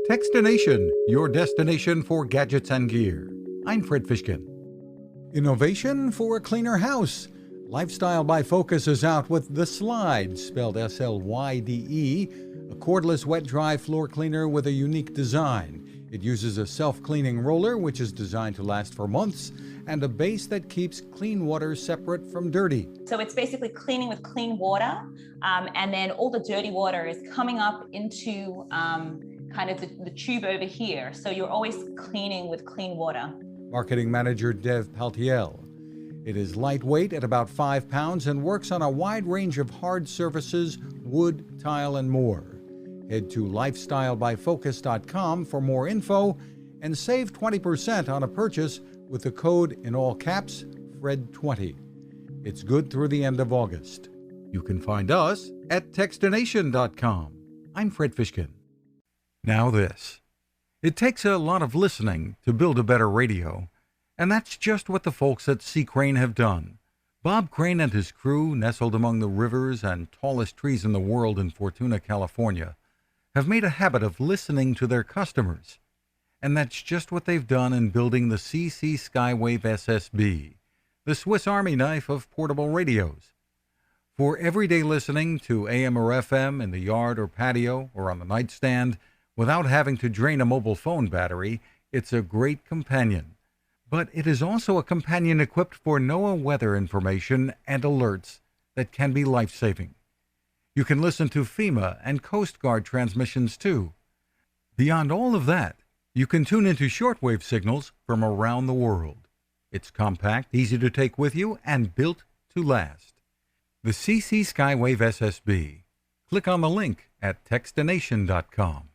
Fishkin-Techstination, your destination for gadgets and gear. I'm Fred Fishkin. Innovation for a cleaner house. Lifestyle by Focus is out with the Slyde, spelled S-L-Y-D-E, a cordless wet-dry floor cleaner with a unique design. It uses a self-cleaning roller, which is designed to last for months, and a base that keeps clean water separate from dirty. So it's basically cleaning with clean water, and then all the dirty water is coming up into kind of the tube over here. So you're always cleaning with clean water. Marketing Manager Dev Paltiel. It is lightweight at about 5 pounds and works on a wide range of hard surfaces, wood, tile, and more. Head to lifestylebyfocus.com for more info and save 20% on a purchase with the code in all caps, FRED20. It's good through the end of August. You can find us at Techstination.com. I'm Fred Fishkin. Now this. It takes a lot of listening to build a better radio, and that's just what the folks at C. Crane have done. Bob Crane and his crew, nestled among the rivers and tallest trees in the world in Fortuna, California, have made a habit of listening to their customers. And that's just what they've done in building the CC Skywave SSB, the Swiss Army knife of portable radios. For everyday listening to AM or FM in the yard or patio or on the nightstand, without having to drain a mobile phone battery, it's a great companion. But it is also a companion equipped for NOAA weather information and alerts that can be life-saving. You can listen to FEMA and Coast Guard transmissions too. Beyond all of that, you can tune into shortwave signals from around the world. It's compact, easy to take with you, and built to last. The CC Skywave SSB. Click on the link at Techstination.com.